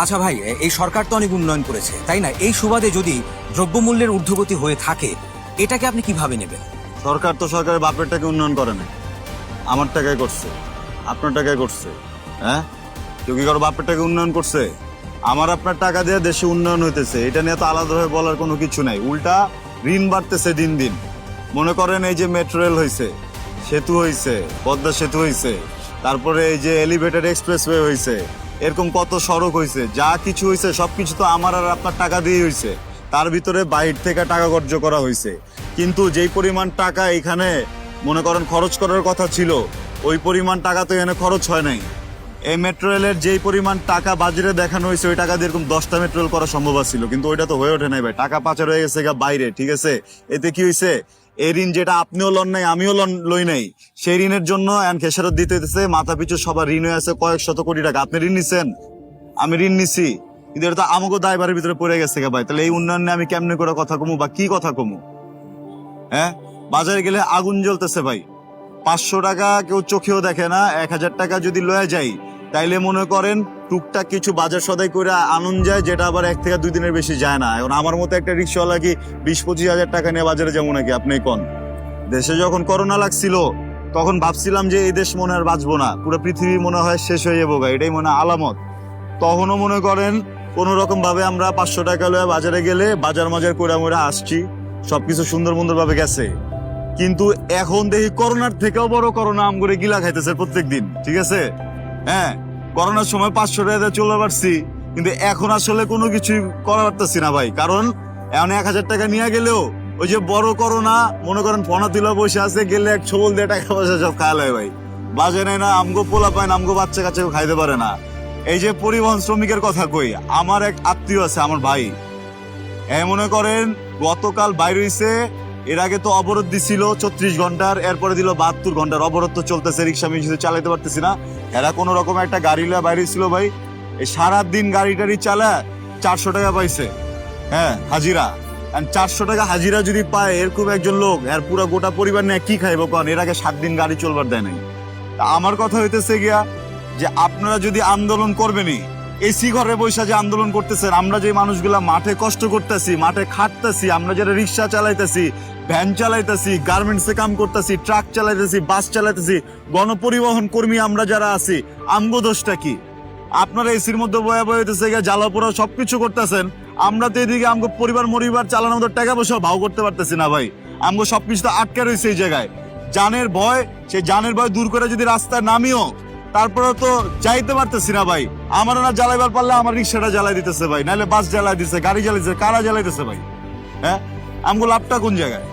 আচ্ছা ভাই, এই সরকার তো অনেক উন্নয়ন করেছে, তাই না? এই সুবাদে যদি দ্রব্যমূল্যের ঊর্ধ্বগতি হয়ে থাকে, এটাকে আপনি কিভাবে নেবেন? সরকার তো সরকারের বাপের টাকা উন্নয়ন করে না, আমার টাকায় করছে, আপনার টাকায় করছে। হ্যাঁ, কেউ কি কারো বাপের টাকা উন্নয়ন করছে? আমার আপনার টাকা দিয়ে দেশে উন্নয়ন হইতেছে, এটা নিয়ে তো আলাদাভাবে বলার কোনো কিছু নাই। উল্টা ঋণ বাড়তেছে দিন দিন। মনে করেন এই যে মেট্রো রেল হয়েছে, সেতু হয়েছে, পদ্মা সেতু হয়েছে, তারপরে এই যে এলিভেটেড এক্সপ্রেসওয়ে হয়েছে, এরকম কত সড়ক হয়েছে, যা কিছু হয়েছে সবকিছু তো আমার আর আপনার টাকা দিয়ে হয়েছে। তার ভিতরে বাইর থেকে টাকা খরচ করা হয়েছে, কিন্তু যেই পরিমাণ টাকা এখানে মনে করেন খরচ করার কথা ছিল, ওই পরিমাণ টাকা তো এখানে খরচ হয় নাই। এই মেট্রো রেলের যেই পরিমাণ টাকা বাজারে দেখানো হয়েছে, ওই টাকা দিয়ে এরকম 10টা মেট্রো রেল করা সম্ভব ছিল, কিন্তু ওইটা তো হয়ে ওঠে নাই ভাই। টাকা পাচার হয়ে গেছে বাইরে, ঠিক আছে? এতে কি হয়েছে, এই ঋণ যেটা আপনিও লন নাই আমিও লই নাই, সেই ঋণের জন্য এখন খেসারত দিতে হইতেছে। মাথা পিছু সবার ঋণ হয়ে আছে কয়েক শত কোটি টাকা। আপনি ঋণ নিছেন, আমি ঋণ নিছি, কিন্তু এটা তো আমাকে দায়ভারের ভিতরে পড়ে গেছে ভাই। তাহলে এই উন্নয়ন নিয়ে আমি কেমনে করে কথা কমু বা কি কথা কমু? হ্যাঁ, বাজারে গেলে আগুন জ্বলতেছে ভাই। 500 টাকা কেউ চোখেও দেখে না, 1000 টাকা যদি লয়ে যাই তাইলে মনে করেন টুকটাক কিছু বাজার সদাই করে আনন্দ যায়, যেটা আবার 1 থেকে 2 দিনের বেশি যায় না। এখন আমার মতো একটা রিক্সাওয়ালা কি 20-25 হাজার টাকা নিয়ে বাজারে যাবো নাকি? আপনি কোন দেশে যখন করোনা লাগছিল তখন ভাবছিলাম যে এই দেশ মনে আর বাঁচবো না, পুরো পৃথিবী মনে হয় শেষ হয়ে যাবো, এটাই মনে হয় আলামত। তখনও মনে করেন কোন রকম ভাবে আমরা 500 টাকা লয়ে বাজারে গেলে বাজার মাজার করে আমরা আসছি, সবকিছু সুন্দর ভাবে গেছে। কিন্তু এখন দেখি করোনার থেকেও বড় করোনা আম করে গিলা খাইতেছে প্রত্যেকদিন, ঠিক আছে? হ্যাঁ, করোনার সময় 500 টাকা চলে পারছি, কিন্তু এখন আসলে কোনো কিছু করা পারতেছি না ভাই। কারণ এখন 1000 টাকা নিয়ে গেলেও ওই যে বড় করোনা মনে করেন ফোনা তুলা বসে আছে, গেলে এক ছবল দিয়ে টাকা পয়সা সব খাওয়া হয় ভাই। বাজে নেয় না, আমগো পোলা পায় না, আমগো বাচ্চা কাচ্চাকে খাইতে পারে না। এই যে পরিবহন শ্রমিকের কথা কই, আমার এক আত্মীয় আছে, আমার ভাই, মনে করেন গতকাল বাইরে হইছে। এর আগে তো অবরোধ দিছিল 34 ঘন্টার, এরপরে দিল 72 ঘন্টার অবরোধ। তো চলতেছে, রিক্সা আমি চালাতে পারতেছি না। এরা কোন রকম একটা গাড়ি লয়ে বাইরে ছিল ভাই, এই সারাদিন গাড়ি টাড়ি চালা 400 টাকা পাইছে। হ্যাঁ, হাজিরা। 400 টাকা হাজিরা যদি পায় এরকম একজন লোক, এর পুরো গোটা পরিবার নিয়ে কি খাইবো কারণ? এর আগে 7 দিন গাড়ি চলবার দেয় নাই। তা আমার কথা হইতেছে গিয়া যে আপনারা যদি আন্দোলন করবেনই, এসি ঘরে বসে যে আন্দোলন করতেছেন, আমরা যে মানুষগুলা মাঠে কষ্ট করতেছি, মাঠে খাটতেছি, আমরা যারা রিক্সা চালাইতেছি, ভ্যান চালাইতেছি, গার্মেন্টসে কাম করতেছি, ট্রাক চালাইতেছি, বাস চালাইতেছি, গণপরিবহন কর্মী আমরা যারা আছি, আমগো দোষটা কি? আপনারা এসির মধ্যে বয়া বয়া হইতেছে জ্বালাপোড়া সবকিছু করতেছেন, আমরা তো এদিকে আমগো পরিবার মরিবার চালানোর মতো টাকা পয়সা ভাও করতে পারতেছি না ভাই। আমগো সবকিছু তো আটকে রয়েছে এই জায়গায়। জানের ভয়, সেই জানের ভয় দূর করে যদি রাস্তায় নামিও, তারপরে তো যাইতে পারতেছি না ভাই। আমার না জ্বালাইবার পারলে আমার রিক্সাটা জ্বালাই দিতেছে ভাই, নাহলে বাস জ্বালাই দিতেছে, গাড়ি জ্বালাইতেছে, কারা জ্বালাইতেছে ভাই? হ্যাঁ, আমগো লাভটা কোন জায়গায়?